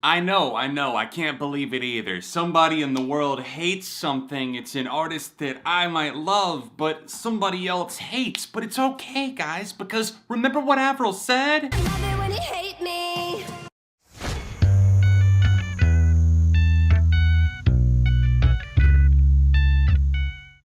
I know, I can't believe it either. Somebody in the world hates something, it's an artist that I might love, but somebody else hates. But it's okay, guys, because remember what Avril said? I love it when you hate me.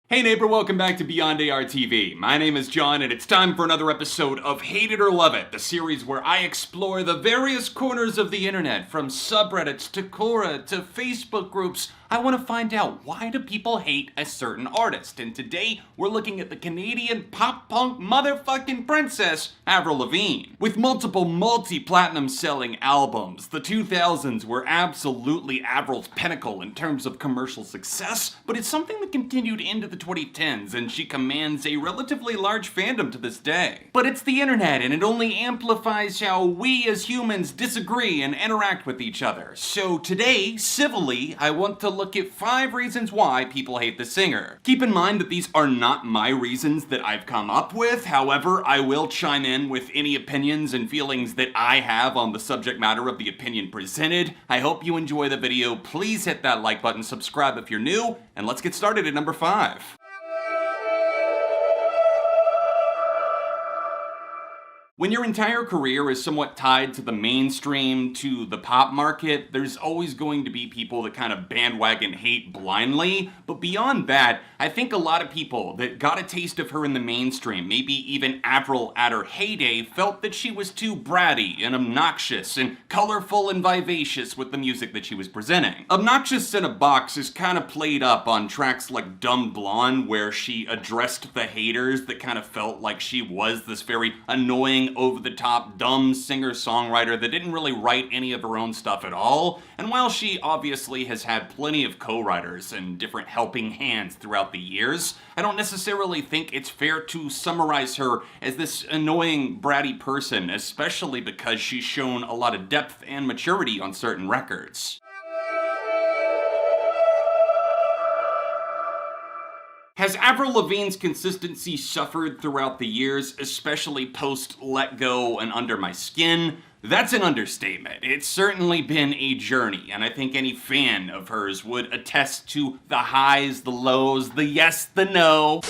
Hey neighbor, welcome back to Beyond ARTV. My name is John, and it's time for another episode of Hate It or Love It, the series where I explore the various corners of the internet, from subreddits to Quora to Facebook groups. I want to find out, why do people hate a certain artist? And today, we're looking at the Canadian pop-punk motherfucking princess, Avril Lavigne. With multiple multi-platinum selling albums, the 2000s were absolutely Avril's pinnacle in terms of commercial success, but it's something that continued into the 2010s, and she commands a relatively large fandom to this day. But it's the internet, and it only amplifies how we as humans disagree and interact with each other. So today, civilly, I want to look at 5 reasons why people hate the singer. Keep in mind that these are not my reasons that I've come up with. However, I will chime in with any opinions and feelings that I have on the subject matter of the opinion presented. I hope you enjoy the video. Please hit that like button, subscribe if you're new, and let's get started at number 5. When your entire career is somewhat tied to the mainstream, to the pop market, there's always going to be people that kind of bandwagon hate blindly. But beyond that, I think a lot of people that got a taste of her in the mainstream, maybe even Avril at her heyday, felt that she was too bratty and obnoxious and colorful and vivacious with the music that she was presenting. Obnoxious in a Box is kind of played up on tracks like Dumb Blonde, where she addressed the haters that kind of felt like she was this very annoying, over-the-top, dumb singer-songwriter that didn't really write any of her own stuff at all. And while she obviously has had plenty of co-writers and different helping hands throughout the years, I don't necessarily think it's fair to summarize her as this annoying, bratty person, especially because she's shown a lot of depth and maturity on certain records. Has Avril Lavigne's consistency suffered throughout the years, especially post Let Go and Under My Skin? That's an understatement. It's certainly been a journey, and I think any fan of hers would attest to the highs, the lows, the yes, the no.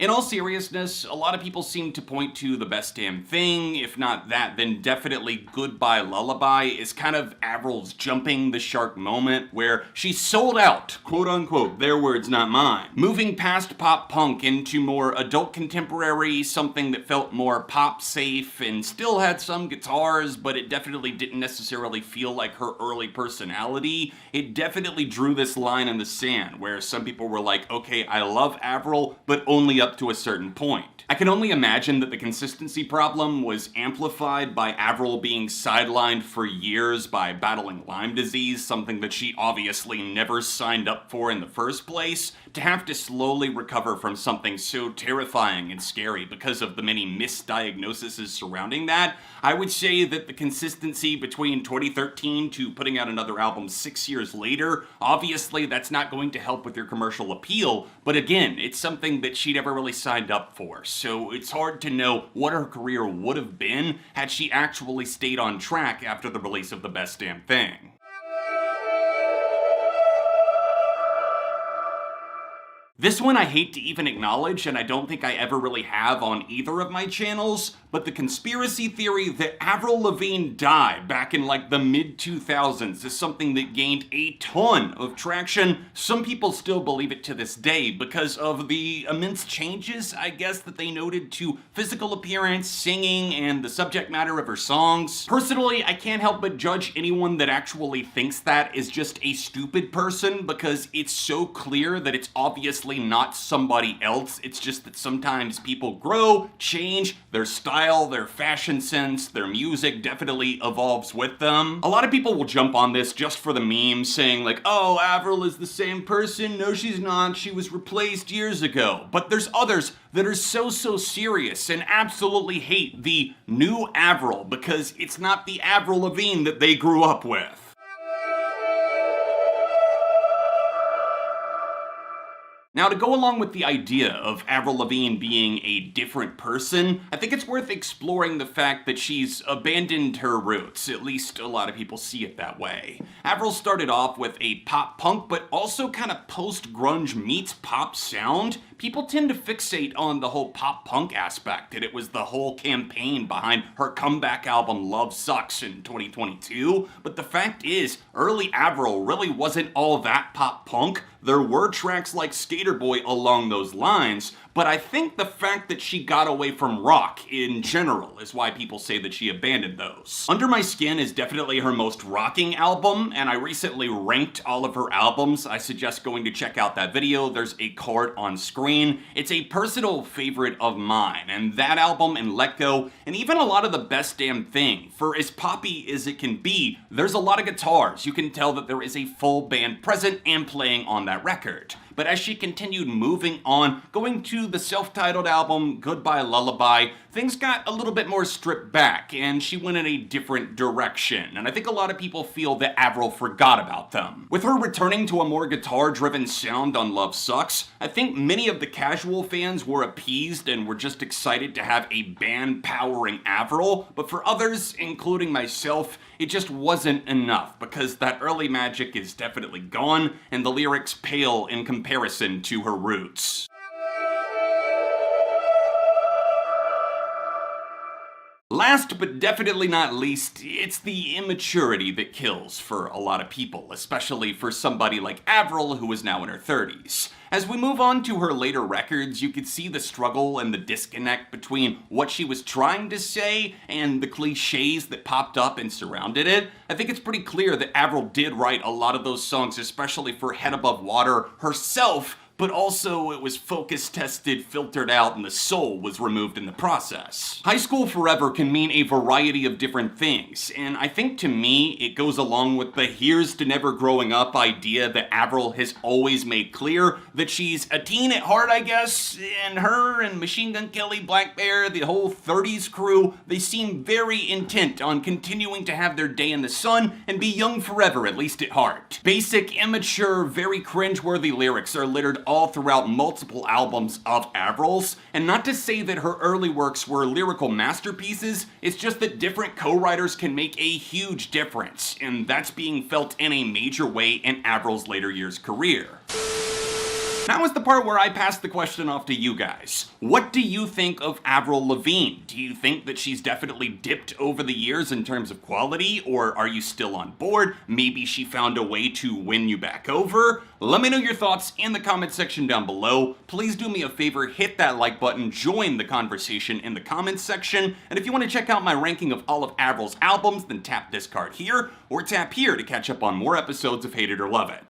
In all seriousness, a lot of people seem to point to The Best Damn Thing. If not that, then definitely Goodbye Lullaby is kind of Avril's jumping the shark moment, where she sold out, quote unquote, their words not mine. Moving past pop punk into more adult contemporary, something that felt more pop safe and still had some guitars, but it definitely didn't necessarily feel like her early personality. It definitely drew this line in the sand, where some people were like, okay, I love Avril, but only up to a certain point. I can only imagine that the consistency problem was amplified by Avril being sidelined for years by battling Lyme disease, something that she obviously never signed up for in the first place. To have to slowly recover from something so terrifying and scary because of the many misdiagnoses surrounding that, I would say that the consistency between 2013 to putting out another album 6 years later, obviously that's not going to help with your commercial appeal, but again, it's something that she never really signed up for, so it's hard to know what her career would have been had she actually stayed on track after the release of The Best Damn Thing. This one I hate to even acknowledge, and I don't think I ever really have on either of my channels, but the conspiracy theory that Avril Lavigne died back in like the mid-2000s is something that gained a ton of traction. Some people still believe it to this day because of the immense changes, I guess, that they noted to physical appearance, singing, and the subject matter of her songs. Personally, I can't help but judge anyone that actually thinks that is just a stupid person, because it's so clear that it's obviously not somebody else. It's just that sometimes people grow, change, their style, their fashion sense, their music definitely evolves with them. A lot of people will jump on this just for the memes, saying like, oh, Avril is the same person. No, she's not. She was replaced years ago. But there's others that are so serious and absolutely hate the new Avril because it's not the Avril Lavigne that they grew up with. Now, to go along with the idea of Avril Lavigne being a different person, I think it's worth exploring the fact that she's abandoned her roots. At least a lot of people see it that way. Avril started off with a pop punk, but also kind of post-grunge meets pop sound. People tend to fixate on the whole pop punk aspect, and it was the whole campaign behind her comeback album Love Sucks in 2022. But the fact is, early Avril really wasn't all that pop punk. There were tracks like Skater Boy along those lines, but I think the fact that she got away from rock in general is why people say that she abandoned those. Under My Skin is definitely her most rocking album, and I recently ranked all of her albums. I suggest going to check out that video. There's a card on screen. It's a personal favorite of mine, and that album and Let Go, and even a lot of the Best Damn Thing, for as poppy as it can be, there's a lot of guitars. You can tell that there is a full band present and playing on that record. But as she continued moving on, going to the self-titled album Goodbye Lullaby, things got a little bit more stripped back, and she went in a different direction, and I think a lot of people feel that Avril forgot about them. With her returning to a more guitar-driven sound on Love Sucks, I think many of the casual fans were appeased and were just excited to have a band powering Avril, but for others, including myself, it just wasn't enough, because that early magic is definitely gone, and the lyrics pale in comparison to her roots. Last but definitely not least, it's the immaturity that kills for a lot of people, especially for somebody like Avril, who is now in her 30s. As we move on to her later records, you could see the struggle and the disconnect between what she was trying to say and the cliches that popped up and surrounded it. I think it's pretty clear that Avril did write a lot of those songs, especially for Head Above Water herself, but also it was focus tested, filtered out, and the soul was removed in the process. High School Forever can mean a variety of different things, and I think to me it goes along with the here's to never growing up idea that Avril has always made clear that she's a teen at heart, I guess, and her and Machine Gun Kelly, Black Bear, the whole 30s crew, they seem very intent on continuing to have their day in the sun and be young forever, at least at heart. Basic, immature, very cringeworthy lyrics are littered all throughout multiple albums of Avril's, and not to say that her early works were lyrical masterpieces, it's just that different co-writers can make a huge difference, and that's being felt in a major way in Avril's later years' career. Now is the part where I pass the question off to you guys. What do you think of Avril Lavigne? Do you think that she's definitely dipped over the years in terms of quality, or are you still on board? Maybe she found a way to win you back over? Let me know your thoughts in the comment section down below. Please do me a favor, hit that like button, join the conversation in the comments section, and if you want to check out my ranking of all of Avril's albums, then tap this card here, or tap here to catch up on more episodes of Hate It or Love It.